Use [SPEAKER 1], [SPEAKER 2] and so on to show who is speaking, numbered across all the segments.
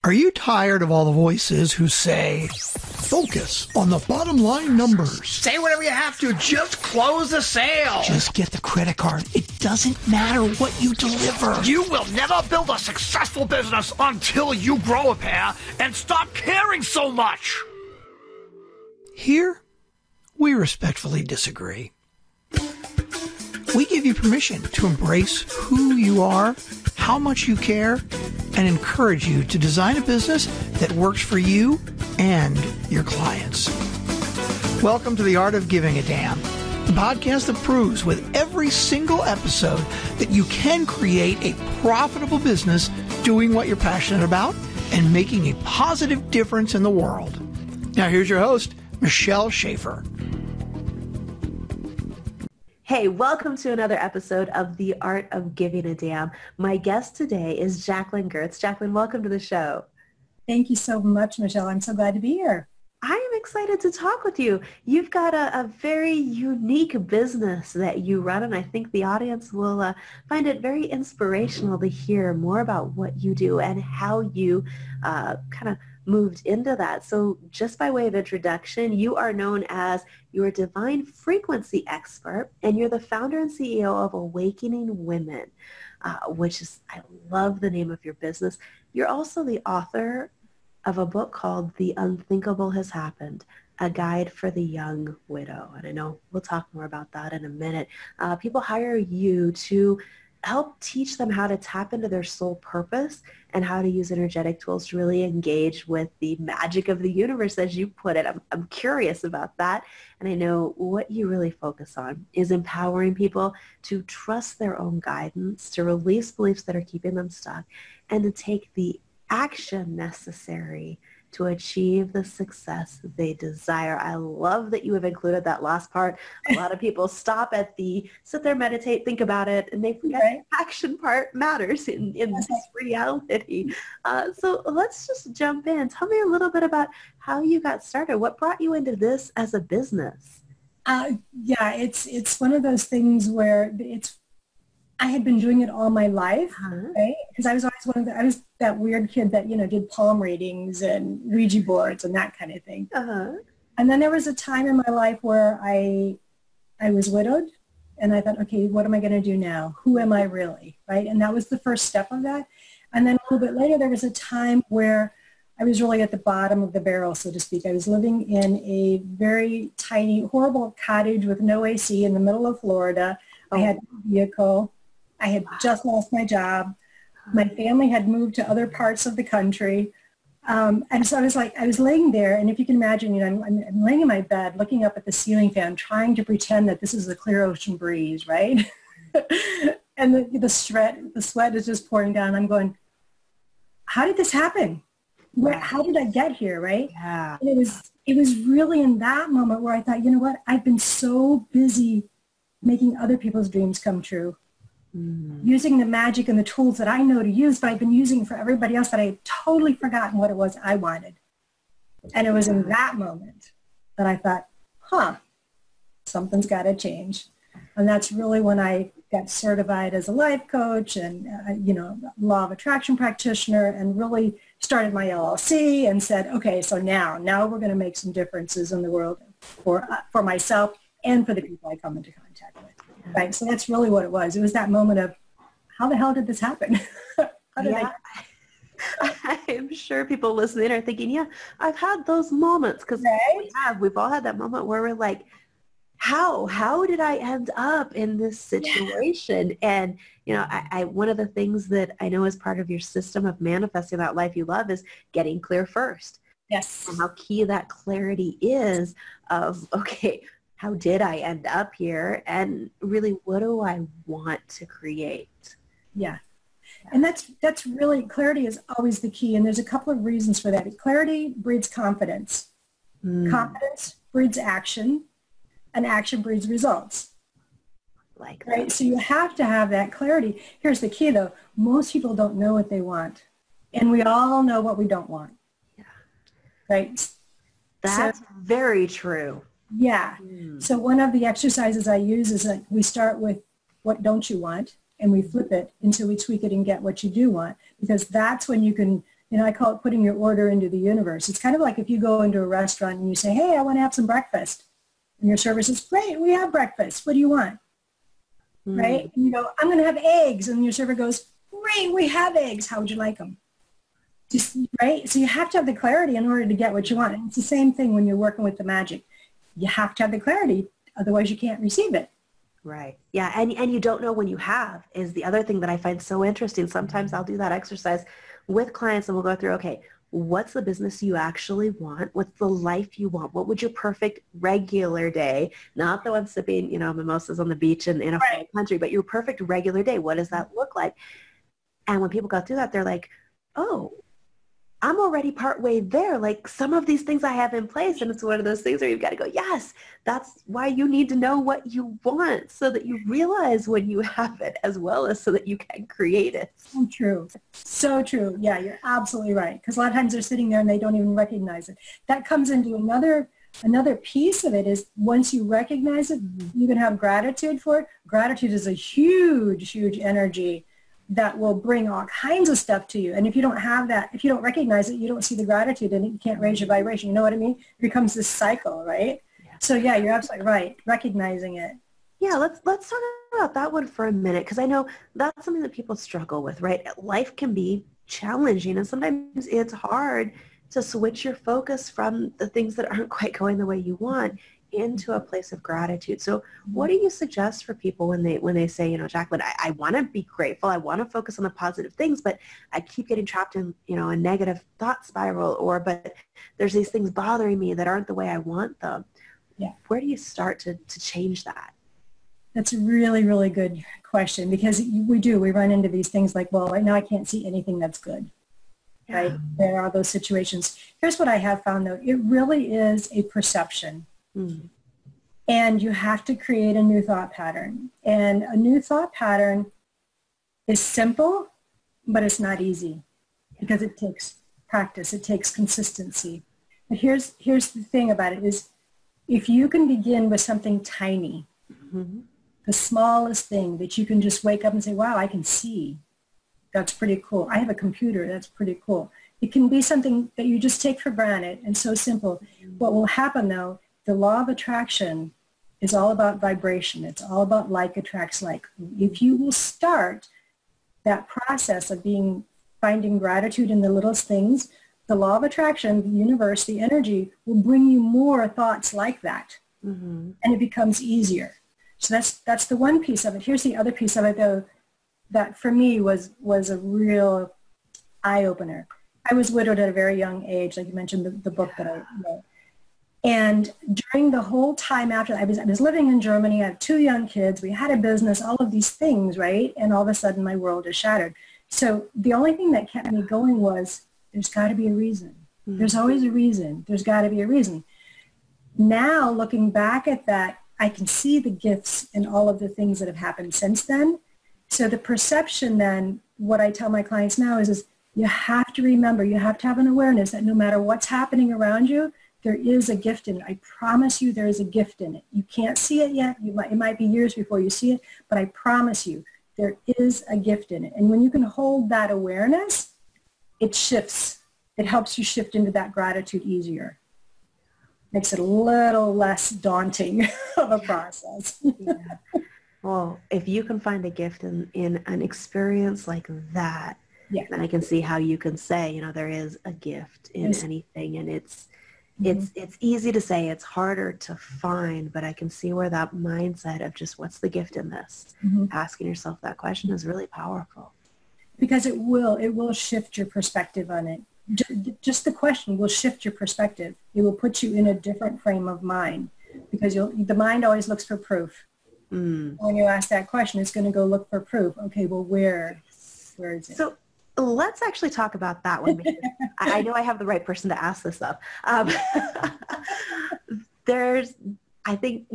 [SPEAKER 1] Are you tired of all the voices who say, focus on the bottom line numbers?
[SPEAKER 2] Say whatever you have to, just close the sale.
[SPEAKER 1] Just get the credit card. It doesn't matter what you deliver.
[SPEAKER 2] You will never build a successful business until you grow a pair and stop caring so much.
[SPEAKER 1] Here, we respectfully disagree. We give you permission to embrace who you are, how much you care, and encourage you to design a business that works for you and your clients. Welcome to The Art of Giving a Damn, the podcast that proves with every single episode that you can create a profitable business doing what you're passionate about and making a positive difference in the world. Now here's your host, Michelle Schaefer.
[SPEAKER 3] Hey, welcome to another episode of The Art of Giving a Damn. My guest today is Jacquelyn Gioertz. Jacquelyn, welcome to the show.
[SPEAKER 4] Thank you so much, Michelle. I'm so glad to be here.
[SPEAKER 3] I am excited to talk with you. You've got a very unique business that you run, and I think the audience will find it very inspirational to hear more about what you do and how you kind of moved into that. So just by way of introduction, you are known as your divine frequency expert, and you're the founder and CEO of Awakening Women, which is, I love the name of your business. You're also the author of a book called The Unthinkable Has Happened, a guide for the young widow. And I know we'll talk more about that in a minute. People hire you to help teach them how to tap into their soul purpose and how to use energetic tools to really engage with the magic of the universe, as you put it. I'm curious about that. And I know what you really focus on is empowering people to trust their own guidance, to release beliefs that are keeping them stuck, and to take the action necessary to achieve the success they desire. I love that you have included that last part. A lot of people stop at the sit there, meditate, think about it, and they forget the action part matters in this reality. So let's just jump in. Tell me a little bit about how you got started. What brought you into this as a business?
[SPEAKER 4] It's one of those things where I had been doing it all my life, right? Because I was always I was that weird kid that, did palm readings and Ouija boards and that kind of thing. And then there was a time in my life where I was widowed, and I thought, okay, what am I going to do now? Who am I really, right? And that was the first step of that. And then a little bit later, there was a time where I was really at the bottom of the barrel, so to speak. I was living in a very tiny, horrible cottage with no AC in the middle of Florida. I had no vehicle. I had just lost my job. My family had moved to other parts of the country. And so I was laying there, and if you can imagine, I'm laying in my bed looking up at the ceiling fan, trying to pretend that this is a clear ocean breeze, right? And the sweat is just pouring down. I'm going, how did this happen? How did I get here, right?
[SPEAKER 3] Yeah.
[SPEAKER 4] And it was really in that moment where I thought, you know what? I've been so busy making other people's dreams come true. Using the magic and the tools that I know to use, but I've been using for everybody else that I had totally forgotten what it was I wanted. And it was in that moment that I thought, something's got to change. And that's really when I got certified as a life coach and, law of attraction practitioner, and really started my LLC and said, okay, so now we're going to make some differences in the world for myself and for the people I come into contact with. Right. So that's really what it was. It was that moment of, how the hell did this happen?
[SPEAKER 3] I'm sure people listening are thinking, yeah, I've had those moments, because we've all had that moment where we're like, how did I end up in this situation? And, I one of the things that I know is part of your system of manifesting that life you love is getting clear first.
[SPEAKER 4] Yes.
[SPEAKER 3] And how key that clarity is of, okay, how did I end up here? And really, what do I want to create?
[SPEAKER 4] Yeah. And that's really, clarity is always the key. And there's a couple of reasons for that. Clarity breeds confidence. Confidence breeds action, and action breeds results.
[SPEAKER 3] Like
[SPEAKER 4] right?
[SPEAKER 3] that.
[SPEAKER 4] So you have to have that clarity. Here's the key, though. Most people don't know what they want. And we all know what we don't want.
[SPEAKER 3] Yeah.
[SPEAKER 4] Right?
[SPEAKER 3] That's very true.
[SPEAKER 4] Yeah. So one of the exercises I use is that we start with what don't you want, and we flip it until we tweak it and get what you do want, because that's when you can I call it putting your order into the universe. It's kind of like if you go into a restaurant and you say, hey, I want to have some breakfast. And your server says, great, we have breakfast. What do you want? Right? And you go, I'm going to have eggs. And your server goes, great, we have eggs. How would you like them? Just, right? So you have to have the clarity in order to get what you want. And it's the same thing when you're working with the magic. You have to have the clarity. Otherwise, you can't receive it.
[SPEAKER 3] Right. Yeah. And you don't know when you have is the other thing that I find so interesting. Sometimes I'll do that exercise with clients and we'll go through, okay, what's the business you actually want? What's the life you want? What would your perfect regular day, not the one sipping, mimosas on the beach in a foreign country, but your perfect regular day, what does that look like? And when people go through that, they're like, oh, I'm already partway there. Like some of these things I have in place. And it's one of those things where you've got to go, yes, that's why you need to know what you want so that you realize when you have it as well as so that you can create it.
[SPEAKER 4] So true. So true. Yeah, you're absolutely right. Because a lot of times they're sitting there and they don't even recognize it. That comes into another piece of it is once you recognize it, you can have gratitude for it. Gratitude is a huge, huge energy that will bring all kinds of stuff to you. And if you don't have that, if you don't recognize it, you don't see the gratitude and you can't raise your vibration. You know what I mean? It becomes this cycle, right? Yeah. So yeah, you're absolutely right. Recognizing it.
[SPEAKER 3] Yeah, let's talk about that one for a minute because I know that's something that people struggle with, right? Life can be challenging and sometimes it's hard to switch your focus from the things that aren't quite going the way you want into a place of gratitude. So what do you suggest for people when they say, Jacquelyn, I want to be grateful. I want to focus on the positive things, but I keep getting trapped in, a negative thought spiral but there's these things bothering me that aren't the way I want them.
[SPEAKER 4] Yeah.
[SPEAKER 3] Where do you start to change that?
[SPEAKER 4] That's a really, really good question because we run into these things like, well, right now I can't see anything that's good. Yeah. Right? There are those situations. Here's what I have found though. It really is a perception. And you have to create a new thought pattern. And a new thought pattern is simple, but it's not easy because it takes practice. It takes consistency. But here's the thing about it is if you can begin with something tiny, the smallest thing that you can just wake up and say, wow, I can see. That's pretty cool. I have a computer. That's pretty cool. It can be something that you just take for granted and so simple. What will happen though, the law of attraction is all about vibration. It's all about like attracts like. If you will start that process of finding gratitude in the littlest things, the law of attraction, the universe, the energy will bring you more thoughts like that. And it becomes easier. So that's the one piece of it. Here's the other piece of it though, that for me was a real eye-opener. I was widowed at a very young age, like you mentioned, the book that I wrote. And during the whole time after, I was living in Germany. I have 2 young kids. We had a business, all of these things, right? And all of a sudden, my world is shattered. So the only thing that kept me going was, there's got to be a reason. There's always a reason. There's got to be a reason. Now, looking back at that, I can see the gifts in all of the things that have happened since then. So the perception then, what I tell my clients now is you have to remember, you have to have an awareness that no matter what's happening around you, there is a gift in it. I promise you there is a gift in it. You can't see it yet. It might be years before you see it, but I promise you there is a gift in it. And when you can hold that awareness, it shifts. It helps you shift into that gratitude easier. Makes it a little less daunting of a process.
[SPEAKER 3] Yeah. Well, if you can find a gift in an experience like that, then I can see how you can say, there is a gift in anything. And it's easy to say, it's harder to find, but I can see where that mindset of just what's the gift in this, asking yourself that question is really powerful.
[SPEAKER 4] Because it will shift your perspective on it. Just the question will shift your perspective. It will put you in a different frame of mind because the mind always looks for proof. When you ask that question, it's going to go look for proof. Okay, well, where is it?
[SPEAKER 3] So let's actually talk about that one because I know I have the right person to ask this of. I think,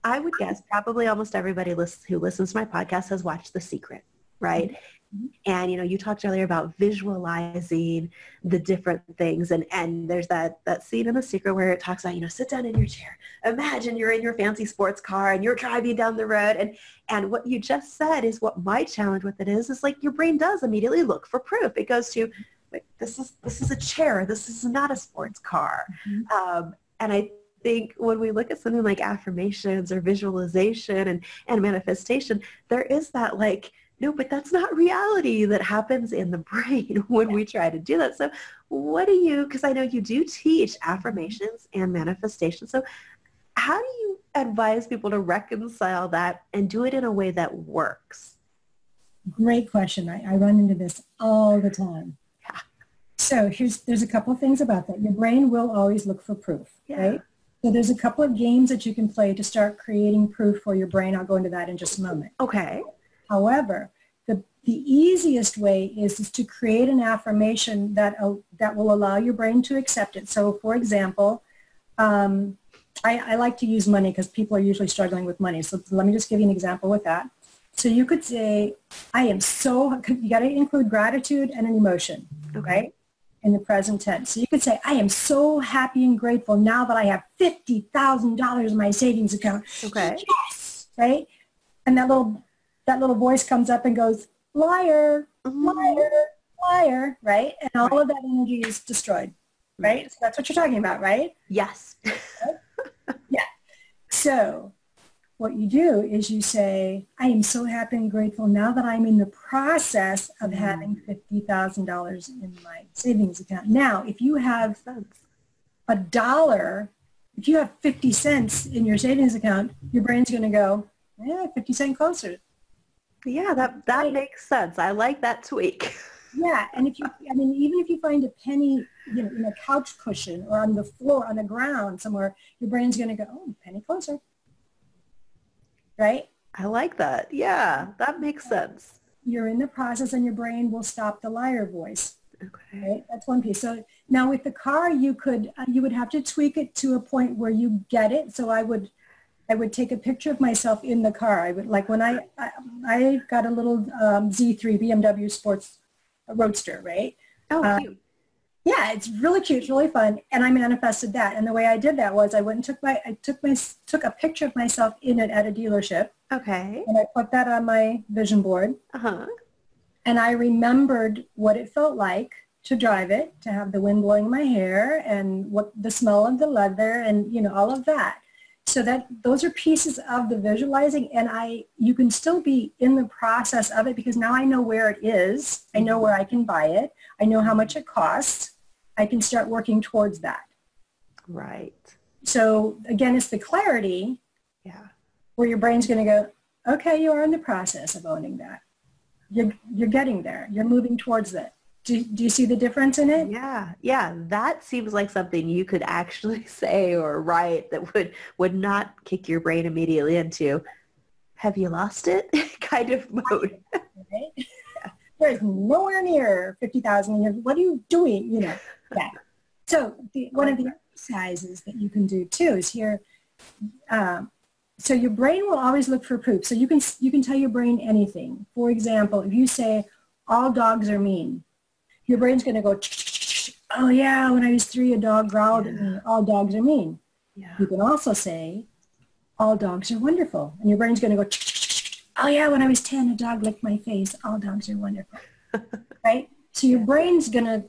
[SPEAKER 3] I would guess probably almost everybody who listens to my podcast has watched The Secret, right? And, you talked earlier about visualizing the different things. And there's that scene in The Secret where it talks about, sit down in your chair. Imagine you're in your fancy sports car and you're driving down the road. And what you just said is what my challenge with it is like your brain does immediately look for proof. It goes to, like, this is a chair. This is not a sports car. And I think when we look at something like affirmations or visualization and manifestation, there is that like, no, but that's not reality that happens in the brain when we try to do that. So what do you, because I know you do teach affirmations and manifestation. So how do you advise people to reconcile that and do it in a way that works?
[SPEAKER 4] Great question. I run into this all the time.
[SPEAKER 3] Yeah.
[SPEAKER 4] So there's a couple of things about that. Your brain will always look for proof, right? So there's a couple of games that you can play to start creating proof for your brain. I'll go into that in just a moment.
[SPEAKER 3] Okay.
[SPEAKER 4] However, the easiest way is to create an affirmation that will allow your brain to accept it. So for example, I like to use money because people are usually struggling with money. So let me just give you an example with that. So you could say, you got to include gratitude and an emotion, right? In the present tense. So you could say, I am so happy and grateful now that I have $50,000 in my savings account.
[SPEAKER 3] Okay.
[SPEAKER 4] Yes, right? And that little voice comes up and goes, liar, liar, liar, right? And all of that energy is destroyed, right? So that's what you're talking about, right?
[SPEAKER 3] Yes.
[SPEAKER 4] Yeah. So what you do is you say, I am so happy and grateful now that I'm in the process of having $50,000 in my savings account. Now, if you have $1, if you have 50 cents in your savings account, your brain's going to go, 50 cents closer.
[SPEAKER 3] Yeah, that makes sense. I like that tweak.
[SPEAKER 4] Yeah, and even if you find a penny, in a couch cushion or on the floor, on the ground somewhere, your brain's going to go, oh, penny closer. Right?
[SPEAKER 3] I like that. Yeah, that makes sense.
[SPEAKER 4] You're in the process and your brain will stop the liar voice.
[SPEAKER 3] Okay.
[SPEAKER 4] Right? That's one piece. So now with the car, you would have to tweak it to a point where you get it. So I would take a picture of myself in the car. I would, like when I got a little Z3 BMW Sports Roadster, right?
[SPEAKER 3] Oh, cute.
[SPEAKER 4] Yeah, it's really cute, it's really fun, and I manifested that. And the way I did that was I went and took a picture of myself in it at a dealership.
[SPEAKER 3] Okay.
[SPEAKER 4] And I put that on my vision board. And I remembered what it felt like to drive it, to have the wind blowing in my hair, and what the smell of the leather, and all of that. So those are pieces of the visualizing, and you can still be in the process of it because now I know where it is. I know where I can buy it. I know how much it costs. I can start working towards that.
[SPEAKER 3] Right.
[SPEAKER 4] So again, it's the clarity where your brain's going to go, okay, you are in the process of owning that. You're getting there. You're moving towards it. Do you see the difference in it?
[SPEAKER 3] Yeah. That seems like something you could actually say or write that would not kick your brain immediately into, have you lost it? kind of mode.
[SPEAKER 4] Right? There's nowhere near 50,000. What are you doing? Yeah. So one of the exercises that you can do too is here. So your brain will always look for proof. So you can tell your brain anything. For example, if you say all dogs are mean, your brain's going to go, oh yeah, when I was 3, a dog growled at me. All dogs are mean. Yeah. You can also say, all dogs are wonderful. And your brain's going to go, oh yeah, when I was 10, a dog licked my face. All dogs are wonderful. Right? So your brain's going to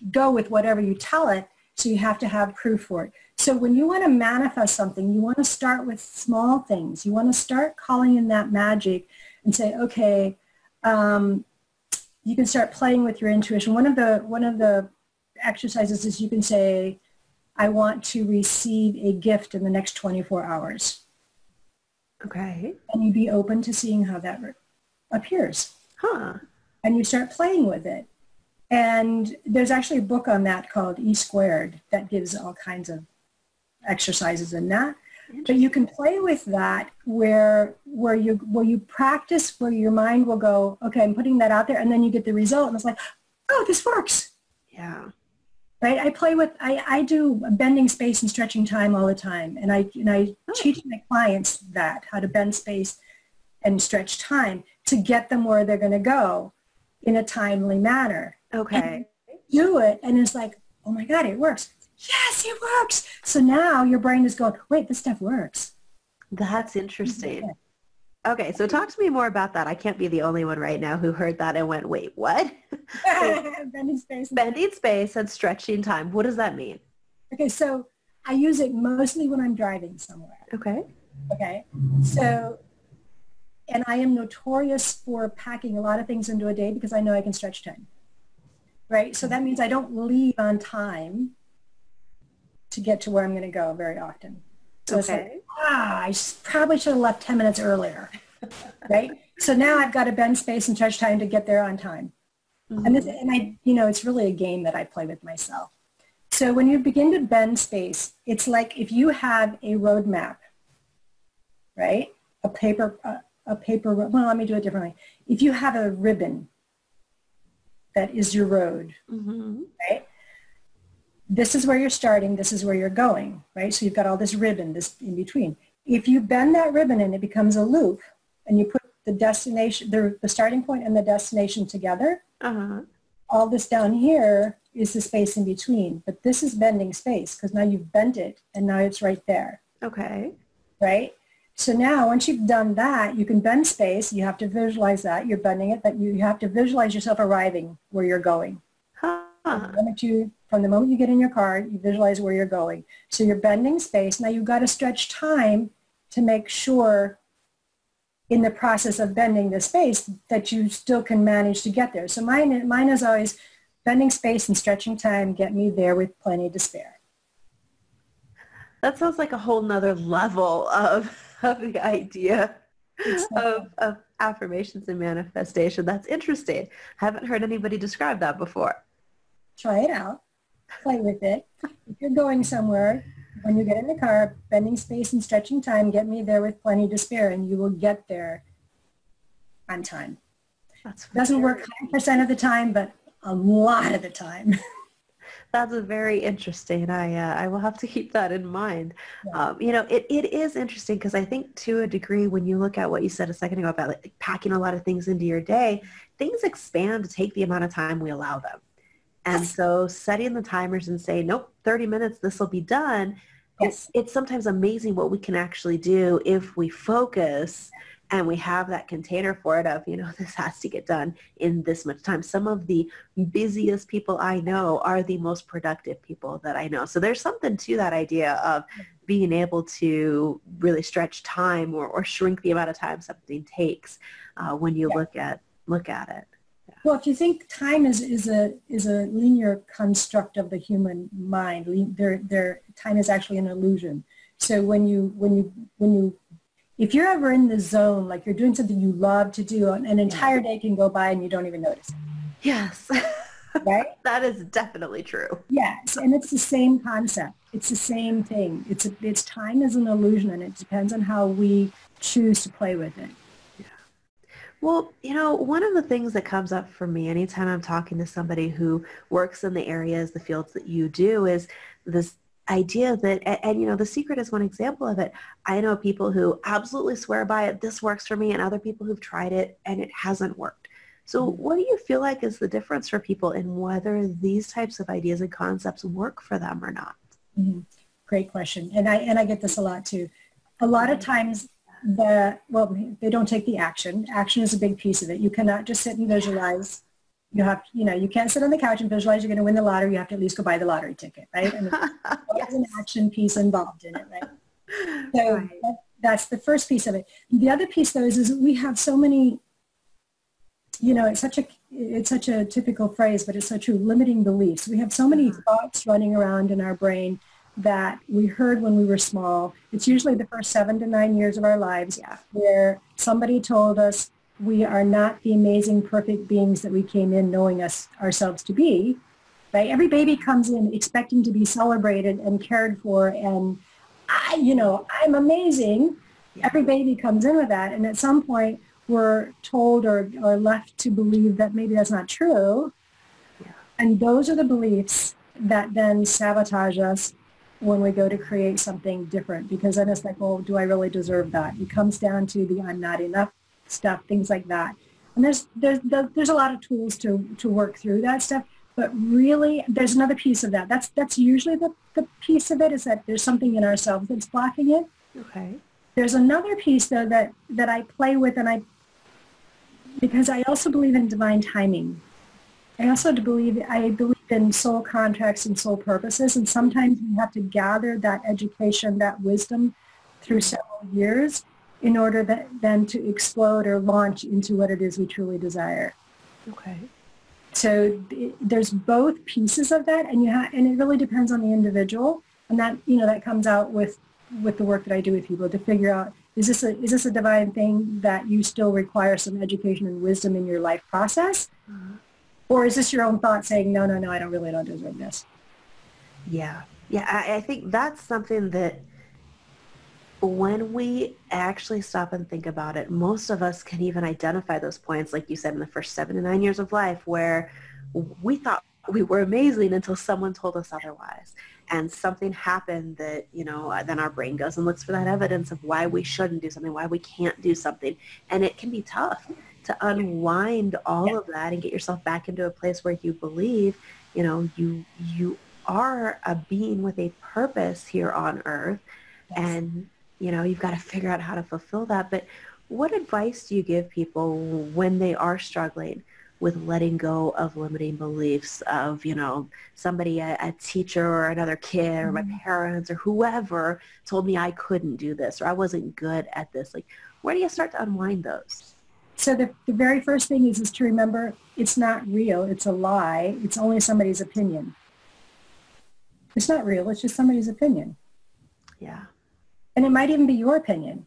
[SPEAKER 4] go with whatever you tell it, so you have to have proof for it. So when you want to manifest something, you want to start with small things. You want to start calling in that magic and say, okay, you can start playing with your intuition. One of the exercises is you can say, I want to receive a gift in the next 24 hours.
[SPEAKER 3] Okay.
[SPEAKER 4] And you be open to seeing how that appears. And you start playing with it. And there's actually a book on that called E Squared that gives all kinds of exercises in that. But you can play with that where you practice, where your mind will go, okay, I'm putting that out there, and then you get the result, and it's like, oh, this works.
[SPEAKER 3] Yeah.
[SPEAKER 4] Right? I do bending space and stretching time all the time, and I teach my clients how to bend space and stretch time to get them where they're going to go in a timely manner.
[SPEAKER 3] Okay.
[SPEAKER 4] And do it, and it's like, oh my God, it works. Yes, it works. So now your brain is going, wait, this stuff works.
[SPEAKER 3] That's interesting. Okay, so talk to me more about that. I can't be the only one right now who heard that and went, wait, what?
[SPEAKER 4] Bending space.
[SPEAKER 3] Bending space and stretching time. What does that mean?
[SPEAKER 4] Okay, so I use it mostly when I'm driving somewhere.
[SPEAKER 3] Okay.
[SPEAKER 4] Okay, so, and I am notorious for packing a lot of things into a day because I know I can stretch time, right? So that means I don't leave on time to get to where I'm going to go very often. So it's like, probably should have left 10 minutes earlier, right? So now I've got to bend space and stretch time to get there on time. And I, it's really a game that I play with myself. So when you begin to bend space, it's like if you have a roadmap, right? A paper, well, let me do it differently. If you have a ribbon that is your road, right? This is where you're starting, this is where you're going, right? So you've got all this ribbon, this in between. If you bend that ribbon and it becomes a loop, and you put the destination, the starting point and the destination together, all this down here is the space in between. But this is bending space because now you've bent it and now it's right there.
[SPEAKER 3] Okay.
[SPEAKER 4] Right? So now once you've done that, you can bend space. You have to visualize that. You're bending it, but you have to visualize yourself arriving where you're going. From the moment you get in your car, you visualize where you're going. So you're bending space. Now you've got to stretch time to make sure in the process of bending the space that you still can manage to get there. So mine is always bending space and stretching time get me there with plenty to spare.
[SPEAKER 3] That sounds like a whole nother level of the idea of affirmations and manifestation. That's interesting. I haven't heard anybody describe that before.
[SPEAKER 4] Try it out. Play with it. If you're going somewhere, when you get in the car, bending space and stretching time, get me there with plenty to spare, and you will get there on time. It doesn't work 100% of the time, but a lot of the time.
[SPEAKER 3] That's very interesting. I will have to keep that in mind. Yeah. It is interesting because I think to a degree when you look at what you said a second ago about like packing a lot of things into your day, things expand to take the amount of time we allow them. And so setting the timers and saying, nope, 30 minutes, this will be done. Yes. It's sometimes amazing what we can actually do if we focus and we have that container for it of, this has to get done in this much time. Some of the busiest people I know are the most productive people that I know. So there's something to that idea of being able to really stretch time or shrink the amount of time something takes when you look at it.
[SPEAKER 4] Well, if you think time is a linear construct of the human mind, time is actually an illusion. So if you're ever in the zone, like you're doing something you love to do, an entire day can go by and you don't even notice it.
[SPEAKER 3] Yes.
[SPEAKER 4] Right?
[SPEAKER 3] That is definitely true.
[SPEAKER 4] Yes, and it's the same concept. It's the same thing. It's time is an illusion, and it depends on how we choose to play with it.
[SPEAKER 3] Well, one of the things that comes up for me anytime I'm talking to somebody who works in the areas, the fields that you do is this idea that, and the secret is one example of it. I know people who absolutely swear by it, this works for me, and other people who've tried it and it hasn't worked. So what do you feel like is the difference for people in whether these types of ideas and concepts work for them or not?
[SPEAKER 4] Mm-hmm. Great question. And I get this a lot too. A lot of times they don't take the action. Action is a big piece of it. You cannot just sit and visualize. You have, you can't sit on the couch and visualize you're going to win the lottery. You have to at least go buy the lottery ticket, right? I mean, there's an action piece involved in it, right? So that's the first piece of it. The other piece, though, is we have so many, it's such a typical phrase, but it's so true, limiting beliefs. We have so many thoughts running around in our brain that we heard when we were small. It's usually the first 7 to 9 years of our lives where somebody told us we are not the amazing, perfect beings that we came in knowing ourselves to be. Right? Every baby comes in expecting to be celebrated and cared for, and I'm amazing. Yeah. Every baby comes in with that, and at some point we're told or left to believe that maybe that's not true. Yeah. And those are the beliefs that then sabotage us when we go to create something different, because then it's like, well, do I really deserve that? It comes down to the I'm not enough stuff, things like that. And there's a lot of tools to work through that stuff, but really there's another piece of that. That's usually the piece of it, is that there's something in ourselves that's blocking it.
[SPEAKER 3] Okay.
[SPEAKER 4] There's another piece, though, that I play with, because I also believe in divine timing. I believe in soul contracts and soul purposes, and sometimes we have to gather that education, that wisdom through several years in order then to explode or launch into what it is we truly desire.
[SPEAKER 3] Okay.
[SPEAKER 4] So there's both pieces of that, and it really depends on the individual, and that that comes out with the work that I do with people to figure out, is this a divine thing that you still require some education and wisdom in your life process? Mm-hmm. Or is this your own thought saying, no, I don't deserve this?
[SPEAKER 3] Yeah. I think that's something that when we actually stop and think about it, most of us can even identify those points, like you said, in the first 7 to 9 years of life, where we thought we were amazing until someone told us otherwise. And something happened that, then our brain goes and looks for that evidence of why we shouldn't do something, why we can't do something. And it can be tough to unwind all of that and get yourself back into a place where you believe, you are a being with a purpose here on earth. Yes. And, you've got to figure out how to fulfill that. But what advice do you give people when they are struggling with letting go of limiting beliefs of, somebody, a teacher or another kid or my parents or whoever told me I couldn't do this or I wasn't good at this? Like, where do you start to unwind those?
[SPEAKER 4] So the very first thing is to remember it's not real. It's a lie. It's only somebody's opinion. It's not real. It's just somebody's opinion.
[SPEAKER 3] Yeah.
[SPEAKER 4] And it might even be your opinion.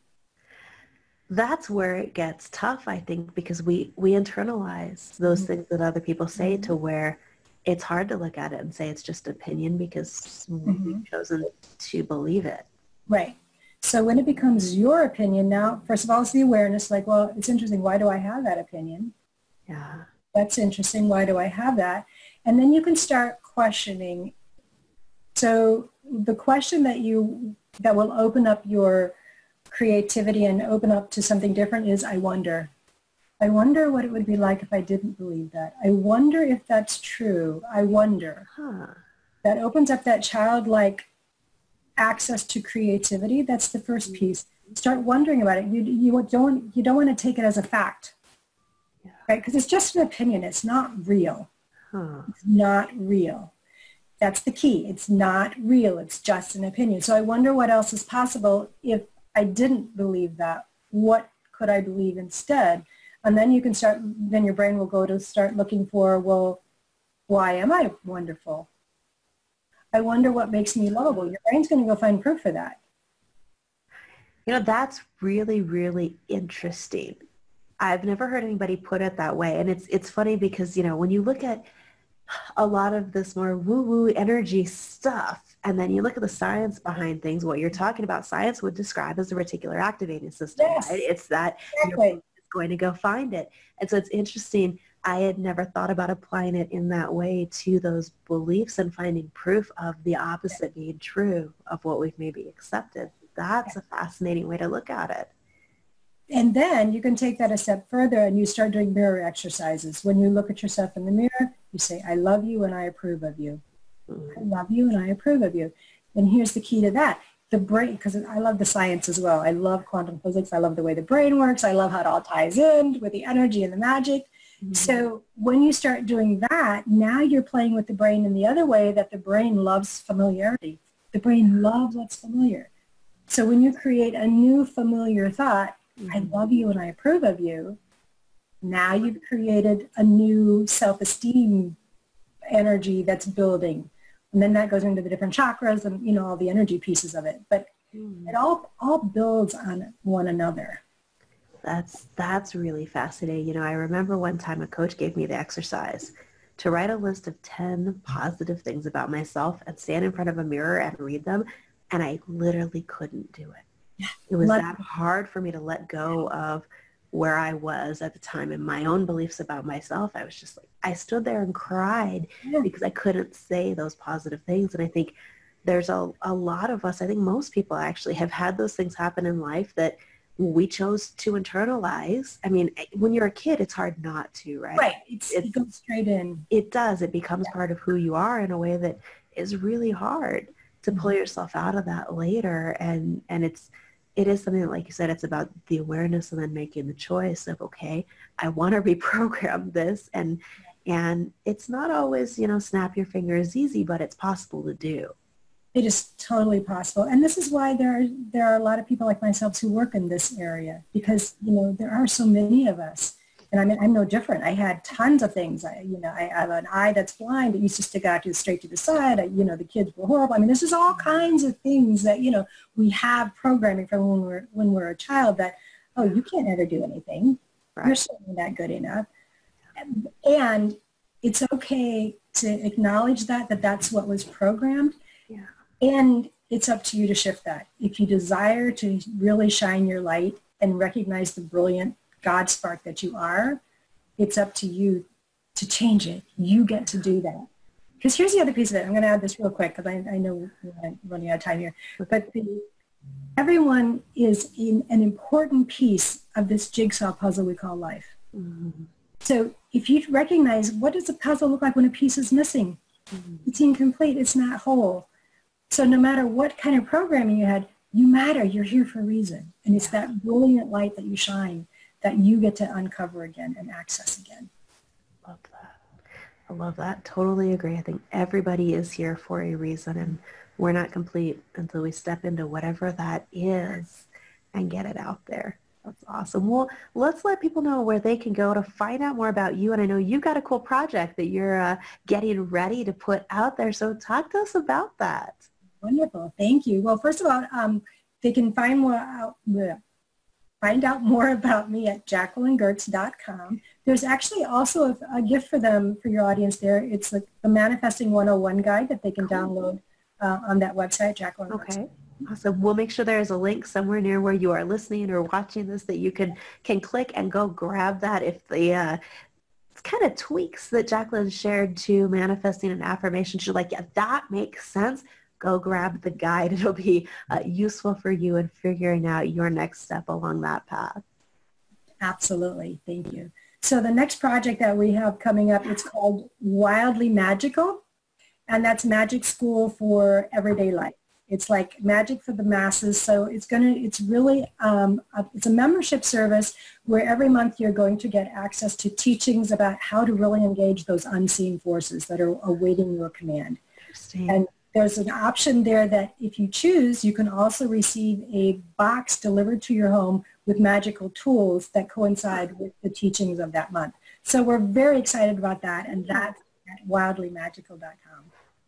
[SPEAKER 3] That's where it gets tough, I think, because we internalize those things that other people say to where it's hard to look at it and say it's just opinion because we've chosen to believe it.
[SPEAKER 4] Right. So when it becomes your opinion now, first of all, it's the awareness, like, well, it's interesting. Why do I have that opinion?
[SPEAKER 3] Yeah.
[SPEAKER 4] That's interesting. Why do I have that? And then you can start questioning. So the question that will open up your creativity and open up to something different is, I wonder. I wonder what it would be like if I didn't believe that. I wonder if that's true. I wonder. That opens up that childlike access to creativity. That's the first piece. Start wondering about it. You don't want to take it as a fact, right? Because it's just an opinion. It's not real. It's not real. That's the key. It's not real. It's just an opinion. So I wonder what else is possible if I didn't believe that. What could I believe instead? And then you can start, then your brain will go to start looking for, well, why am I wonderful? I wonder what makes me lovable. Your brain's going to go find proof for that.
[SPEAKER 3] That's really, really interesting. I've never heard anybody put it that way. And it's funny because, when you look at a lot of this more woo-woo energy stuff, and then you look at the science behind things, what you're talking about, science would describe as the reticular activating system.
[SPEAKER 4] Yes,
[SPEAKER 3] right? It's that
[SPEAKER 4] exactly.
[SPEAKER 3] You're going to go find it. And so it's interesting. I had never thought about applying it in that way to those beliefs and finding proof of the opposite being true of what we've maybe accepted. That's a fascinating way to look at it.
[SPEAKER 4] And then you can take that a step further and you start doing mirror exercises. When you look at yourself in the mirror, you say, I love you and I approve of you. I love you and I approve of you. And here's the key to that. The brain, because I love the science as well. I love quantum physics. I love the way the brain works. I love how it all ties in with the energy and the magic. So when you start doing that, now you're playing with the brain in the other way, that the brain loves familiarity. The brain loves what's familiar. So when you create a new familiar thought, I love you and I approve of you, now you've created a new self-esteem energy that's building. And then that goes into the different chakras and, all the energy pieces of it. But it all builds on one another.
[SPEAKER 3] That's really fascinating. I remember one time a coach gave me the exercise to write a list of 10 positive things about myself and stand in front of a mirror and read them. And I literally couldn't do it. It was that hard for me to let go of where I was at the time and my own beliefs about myself. I was just like, I stood there and cried because I couldn't say those positive things. And I think there's a lot of us, I think most people actually have had those things happen in life that we chose to internalize. I mean, when you're a kid, it's hard not to, right?
[SPEAKER 4] Right. It goes straight in.
[SPEAKER 3] It does. It becomes part of who you are in a way that is really hard to pull yourself out of that later. And it is something that, like you said, it's about the awareness and then making the choice of, okay, I want to reprogram this. And it's not always, snap your fingers easy, but it's possible to do.
[SPEAKER 4] It is totally possible. And this is why there are a lot of people like myself who work in this area, because, there are so many of us. And I mean, I'm no different. I had tons of things. I have an eye that's blind. It used to stick out straight to the side. The kids were horrible. I mean, this is all kinds of things that, we have programming from when we're a child that, oh, you can't ever do anything. Right. You're certainly not good enough. And it's okay to acknowledge that that's what was programmed.
[SPEAKER 3] Yeah.
[SPEAKER 4] And it's up to you to shift that. If you desire to really shine your light and recognize the brilliant God spark that you are, it's up to you to change it. You get to do that. Because here's the other piece of it. I'm going to add this real quick because I know we're running out of time here. But everyone is in an important piece of this jigsaw puzzle we call life. Mm-hmm. So if you recognize, what does a puzzle look like when a piece is missing? Mm-hmm. It's incomplete. It's not whole. So no matter what kind of programming you had, you matter. You're here for a reason. And it's that brilliant light that you shine that you get to uncover again and access again.
[SPEAKER 3] Love that. I love that. Totally agree. I think everybody is here for a reason, and we're not complete until we step into whatever that is and get it out there. That's awesome. Well, let's let people know where they can go to find out more about you. And I know you've got a cool project that you're getting ready to put out there. So talk to us about that.
[SPEAKER 4] Wonderful. Thank you. Well, first of all, they can find out more about me at JacquelynGioertz.com. There's actually also a gift for them, for your audience there. It's the Manifesting 101 guide that they can download on that website, Jacquelyn.
[SPEAKER 3] Okay. Awesome. We'll make sure there's a link somewhere near where you are listening or watching this that you can click and go grab that. If the kind of tweaks that Jacquelyn shared to manifesting an affirmation, she's like, yeah, that makes sense. Go grab the guide. It'll be useful for you in figuring out your next step along that path.
[SPEAKER 4] Absolutely. Thank you. So the next project that we have coming up, it's called Wildly Magical, and that's magic school for everyday life. It's like magic for the masses. So it's really, it's a membership service where every month you're going to get access to teachings about how to really engage those unseen forces that are awaiting your command.
[SPEAKER 3] Interesting.
[SPEAKER 4] And there's an option there that if you choose, you can also receive a box delivered to your home with magical tools that coincide with the teachings of that month. So we're very excited about that, and that's at wildlymagical.com.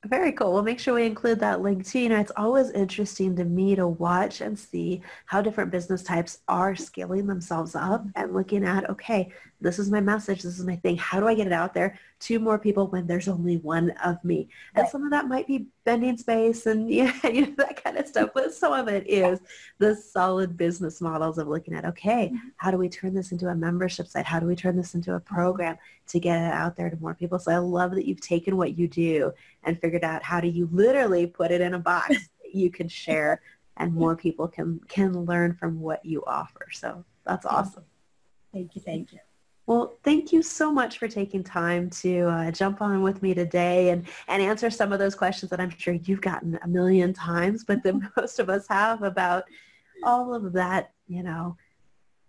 [SPEAKER 3] Very cool. We'll make sure we include that link too. It's always interesting to me to watch and see how different business types are scaling themselves up and looking at, okay, this is my message, this is my thing. How do I get it out there to more people when there's only one of me? And some of that might be bending space and that kind of stuff, but some of it is the solid business models of looking at, okay, how do we turn this into a membership site? How do we turn this into a program to get it out there to more people? So I love that you've taken what you do and figured out how do you literally put it in a box that you can share and more people can learn from what you offer. So that's awesome.
[SPEAKER 4] Thank you. Thank you.
[SPEAKER 3] Well, thank you so much for taking time to jump on with me today and answer some of those questions that I'm sure you've gotten a million times, but that most of us have about all of that,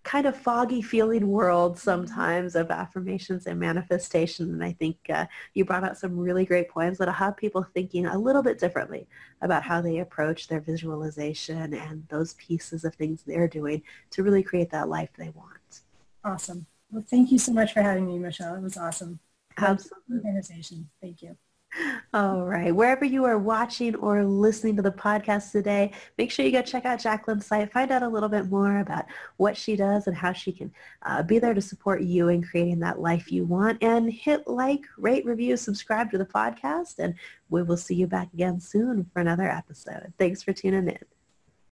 [SPEAKER 3] kind of foggy feeling world sometimes of affirmations and manifestation. And I think you brought out some really great points that'll have people thinking a little bit differently about how they approach their visualization and those pieces of things they're doing to really create that life they want.
[SPEAKER 4] Awesome. Well, thank you so much for having me, Michelle. It was awesome.
[SPEAKER 3] Absolutely.
[SPEAKER 4] Conversation. Thank you.
[SPEAKER 3] All right. Wherever you are watching or listening to the podcast today, make sure you go check out Jacquelyn's site, find out a little bit more about what she does and how she can be there to support you in creating that life you want. And hit like, rate, review, subscribe to the podcast, and we will see you back again soon for another episode. Thanks for tuning in.